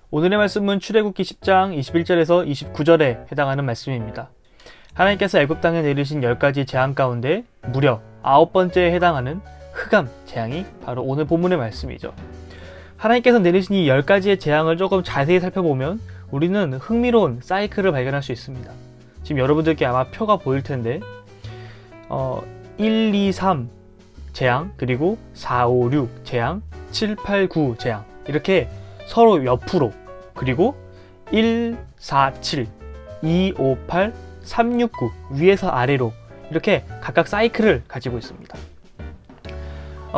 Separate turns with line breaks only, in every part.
오늘의 말씀은 출애굽기 10장 21절에서 29절에 해당하는 말씀입니다. 하나님께서 애굽 땅에 내리신 10가지 재앙 가운데 무려 9번째에 해당하는 흑암 재앙이 바로 오늘 본문의 말씀이죠. 하나님께서 내리신 이 10가지의 재앙을 조금 자세히 살펴보면 우리는 흥미로운 사이클을 발견할 수 있습니다. 지금 여러분들께 아마 표가 보일 텐데 1, 2, 3 재앙, 그리고 4, 5, 6 재앙, 7, 8, 9 재앙, 이렇게 서로 옆으로, 그리고 1, 4, 7, 2, 5, 8, 3, 6, 9 위에서 아래로 이렇게 각각 사이클을 가지고 있습니다.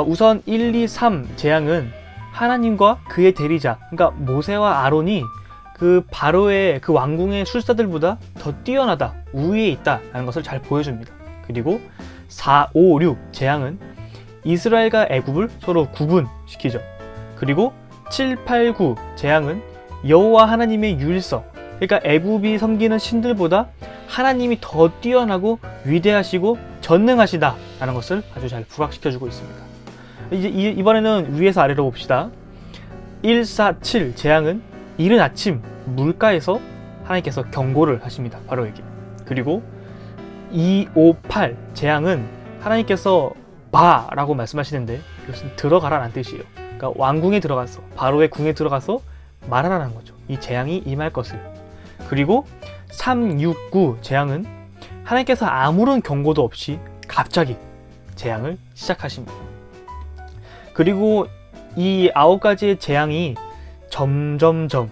우선 1, 2, 3 재앙은 하나님과 그의 대리자, 그러니까 모세와 아론이 그 바로의 그 왕궁의 술사들보다 더 뛰어나다, 우위에 있다라는 것을 잘 보여줍니다. 그리고 4, 5, 6 재앙은 이스라엘과 애굽을 서로 구분시키죠. 그리고 7, 8, 9 재앙은 여호와 하나님의 유일성, 그러니까 애굽이 섬기는 신들보다 하나님이 더 뛰어나고 위대하시고 전능하시다라는 것을 아주 잘 부각시켜주고 있습니다. 이제 이번에는 위에서 아래로 봅시다. 1, 4, 7 재앙은 이른 아침 물가에서 하나님께서 경고를 하십니다. 바로에게. 그리고 2, 5, 8 재앙은 하나님께서 바라고 말씀하시는데 이것은 들어가라는 뜻이에요. 그러니까 왕궁에 들어가서, 바로의 궁에 들어가서 말하라는 거죠. 이 재앙이 임할 것을. 그리고 3, 6, 9 재앙은 하나님께서 아무런 경고도 없이 갑자기 재앙을 시작하십니다. 그리고 이 9가지의 재앙이 점점점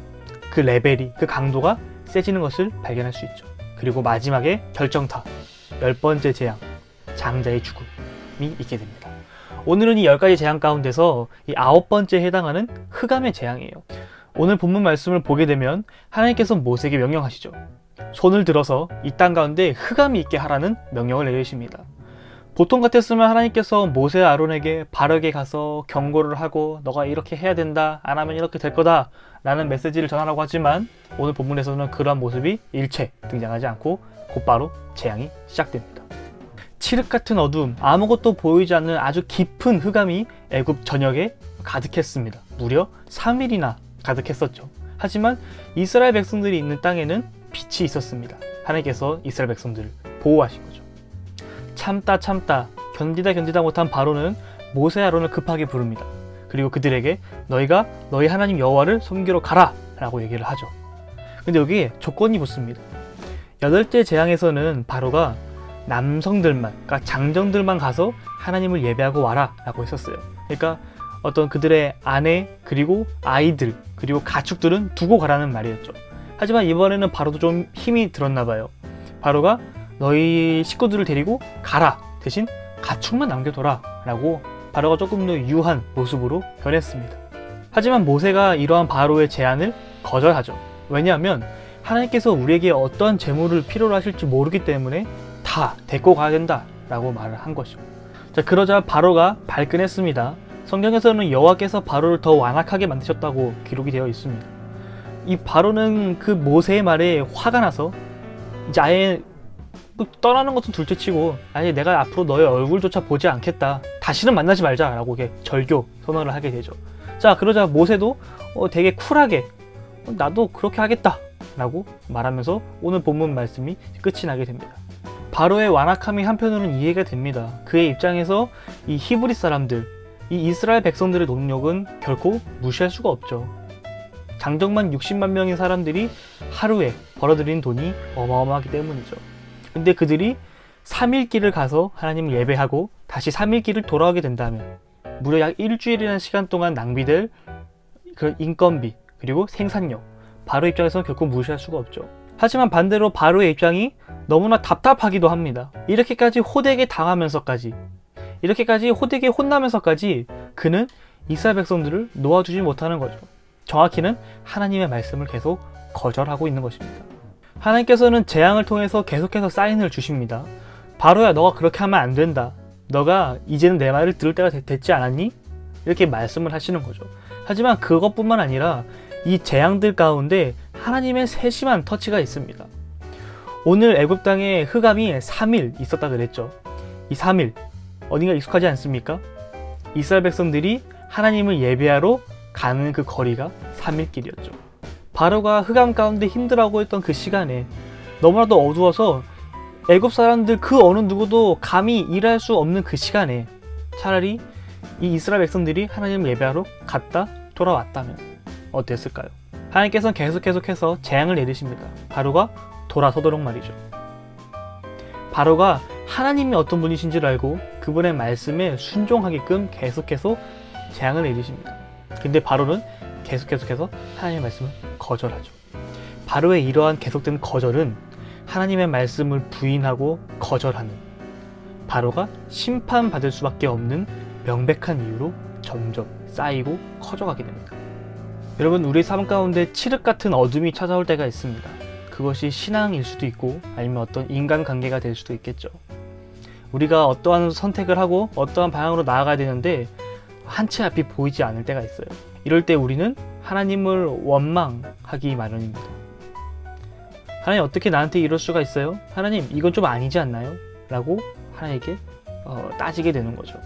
그 레벨이, 그 강도가 세지는 것을 발견할 수 있죠. 그리고 마지막에 결정타, 10번째 재앙, 장자의 죽음이 있게 됩니다. 오늘은 이 10가지 재앙 가운데서 이 9번째에 해당하는 흑암의 재앙이에요. 오늘 본문 말씀을 보게 되면 하나님께서 모세에게 명령하시죠. 손을 들어서 이 땅 가운데 흑암이 있게 하라는 명령을 내리십니다. 보통 같았으면 하나님께서 모세 아론에게 바르게 가서 경고를 하고 너가 이렇게 해야 된다, 안 하면 이렇게 될 거다 라는 메시지를 전하라고 하지만 오늘 본문에서는 그러한 모습이 일체 등장하지 않고 곧바로 재앙이 시작됩니다. 칠흑 같은 어두움, 아무것도 보이지 않는 아주 깊은 흑암이 애굽 전역에 가득했습니다. 무려 3일이나 가득했었죠. 하지만 이스라엘 백성들이 있는 땅에는 빛이 있었습니다. 하나님께서 이스라엘 백성들을 보호하신 거죠. 참다 견디다 못한 바로는 모세 아론을 급하게 부릅니다. 그리고 그들에게 너희가 너희 하나님 여호와를 섬기러 가라 라고 얘기를 하죠. 근데 여기에 조건이 붙습니다. 8째 재앙에서는 바로가 남성들만, 그러니까 장정들만 가서 하나님을 예배하고 와라 라고 했었어요. 그러니까 어떤 그들의 아내, 그리고 아이들, 그리고 가축들은 두고 가라는 말이었죠. 하지만 이번에는 바로도 좀 힘이 들었나 봐요. 바로가 너희 식구들을 데리고 가라, 대신 가축만 남겨둬라 라고 바로가 조금 더 유한 모습으로 변했습니다. 하지만 모세가 이러한 바로의 제안을 거절하죠. 왜냐하면 하나님께서 우리에게 어떠한 재물을 필요로 하실지 모르기 때문에 다 데리고 가야 된다 라고 말을 한 것이죠. 자, 그러자 바로가 발끈했습니다. 성경에서는 여호와께서 바로를 더 완악하게 만드셨다고 기록이 되어 있습니다. 이 바로는 그 모세의 말에 화가 나서 이제 아예 떠나는 것은 둘째치고 아예 내가 앞으로 너의 얼굴조차 보지 않겠다, 다시는 만나지 말자 라고 절교 선언을 하게 되죠. 자, 그러자 모세도 되게 쿨하게 나도 그렇게 하겠다 라고 말하면서 오늘 본문 말씀이 끝이 나게 됩니다. 바로의 완악함이 한편으로는 이해가 됩니다. 그의 입장에서 이 히브리 사람들, 이 이스라엘 백성들의 노력은 결코 무시할 수가 없죠. 장정만 60만 명의 사람들이 하루에 벌어들인 돈이 어마어마하기 때문이죠. 근데 그들이 3일 길을 가서 하나님을 예배하고 다시 3일 길을 돌아오게 된다면 무려 약 일주일이라는 시간 동안 낭비될 그런 인건비, 그리고 생산력, 바로 입장에서는 결코 무시할 수가 없죠. 하지만 반대로 바로의 입장이 너무나 답답하기도 합니다. 이렇게까지 호되게 당하면서까지, 이렇게까지 호되게 혼나면서까지 그는 이스라엘 백성들을 놓아주지 못하는 거죠. 정확히는 하나님의 말씀을 계속 거절하고 있는 것입니다. 하나님께서는 재앙을 통해서 계속해서 사인을 주십니다. 바로야, 너가 그렇게 하면 안 된다. 너가 이제는 내 말을 들을 때가 됐지 않았니? 이렇게 말씀을 하시는 거죠. 하지만 그것뿐만 아니라 이 재앙들 가운데 하나님의 세심한 터치가 있습니다. 오늘 애굽 땅에 흑암이 3일 있었다 그랬죠. 이 3일 어딘가 익숙하지 않습니까? 이스라엘 백성들이 하나님을 예배하러 가는 그 거리가 3일 길이었죠. 바로가 흑암 가운데 힘들어하고 있던 그 시간에 너무나도 어두워서 애굽 사람들 그 어느 누구도 감히 일할 수 없는 그 시간에 차라리 이 이스라엘 백성들이 하나님을 예배하러 갔다 돌아왔다면 어땠을까요? 하나님께서는 계속해서 재앙을 내리십니다. 바로가 돌아서도록 말이죠. 바로가 하나님이 어떤 분이신지를 알고 그분의 말씀에 순종하게끔 계속해서 재앙을 내리십니다. 근데 바로는 계속해서 하나님의 말씀을 거절하죠. 바로의 이러한 계속된 거절은 하나님의 말씀을 부인하고 거절하는 바로가 심판받을 수밖에 없는 명백한 이유로 점점 쌓이고 커져가게 됩니다. 여러분, 우리 삶 가운데 칠흑 같은 어둠이 찾아올 때가 있습니다. 그것이 신앙일 수도 있고 아니면 어떤 인간관계가 될 수도 있겠죠. 우리가 어떠한 선택을 하고 어떠한 방향으로 나아가야 되는데 한 치 앞이 보이지 않을 때가 있어요. 이럴 때 우리는 하나님을 원망하기 마련입니다. 하나님, 어떻게 나한테 이럴 수가 있어요? 하나님, 이건 좀 아니지 않나요? 라고 하나님께 따지게 되는 거죠.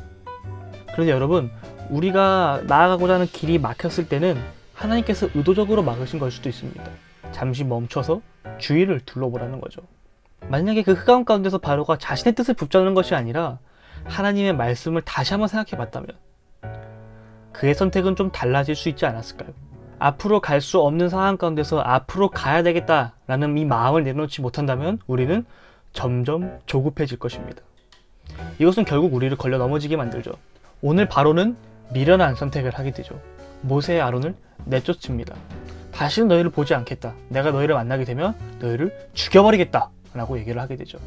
그런데 여러분, 우리가 나아가고자 하는 길이 막혔을 때는 하나님께서 의도적으로 막으신 걸 수도 있습니다. 잠시 멈춰서 주위를 둘러보라는 거죠. 만약에 그 흑암 가운데서 바로가 자신의 뜻을 붙잡는 것이 아니라 하나님의 말씀을 다시 한번 생각해 봤다면 그의 선택은 좀 달라질 수 있지 않았을까요? 앞으로 갈 수 없는 상황 가운데서 앞으로 가야 되겠다라는 이 마음을 내놓지 못한다면 우리는 점점 조급해질 것입니다. 이것은 결국 우리를 걸려 넘어지게 만들죠. 오늘 바로는 미련한 선택을 하게 되죠. 모세의 아론을 내쫓습니다. 다시는 너희를 보지 않겠다. 내가 너희를 만나게 되면 너희를 죽여버리겠다 라고 얘기를 하게 되죠.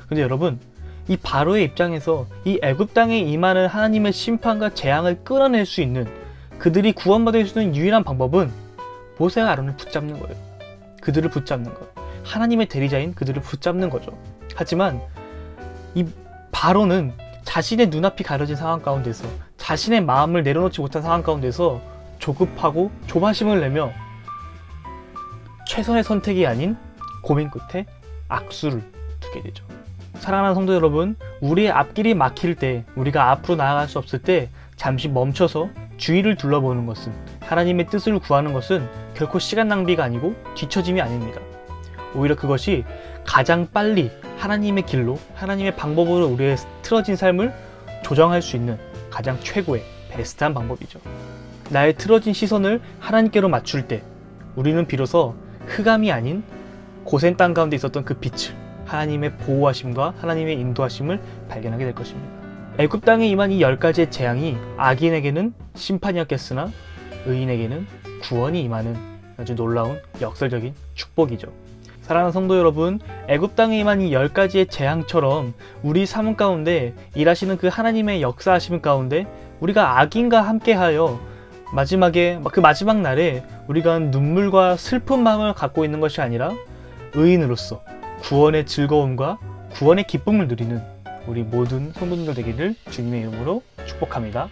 근데 여러분, 이 바로의 입장에서 이 애굽 땅에 임하는 하나님의 심판과 재앙을 끌어낼 수 있는, 그들이 구원받을 수 있는 유일한 방법은 모세와 아론을 붙잡는 거예요. 그들을 붙잡는 것, 하나님의 대리자인 그들을 붙잡는 거죠. 하지만 이 바로는 자신의 눈앞이 가려진 상황 가운데서, 자신의 마음을 내려놓지 못한 상황 가운데서 조급하고 조바심을 내며 최선의 선택이 아닌 고민 끝에 악수를 두게 되죠. 사랑하는 성도 여러분, 우리의 앞길이 막힐 때, 우리가 앞으로 나아갈 수 없을 때 잠시 멈춰서 주위를 둘러보는 것은, 하나님의 뜻을 구하는 것은 결코 시간 낭비가 아니고 뒤처짐이 아닙니다. 오히려 그것이 가장 빨리 하나님의 길로, 하나님의 방법으로 우리의 틀어진 삶을 조정할 수 있는 가장 최고의 베스트한 방법이죠. 나의 틀어진 시선을 하나님께로 맞출 때 우리는 비로소 흑암이 아닌 고센 땅 가운데 있었던 그 빛을, 하나님의 보호하심과 하나님의 인도하심을 발견하게 될 것입니다. 애굽 땅에 임한 이 10가지의 재앙이 악인에게는 심판이었겠으나 의인에게는 구원이 임하는 아주 놀라운 역설적인 축복이죠. 사랑하는 성도 여러분, 애굽 땅에 임한 이 10가지의 재앙처럼 우리 삶 가운데 일하시는 그 하나님의 역사하심 가운데 우리가 악인과 함께하여 마지막에, 그 마지막 날에 우리가 눈물과 슬픈 마음을 갖고 있는 것이 아니라 의인으로서 구원의 즐거움과 구원의 기쁨을 누리는 우리 모든 성도님들 되기를 주님의 이름으로 축복합니다.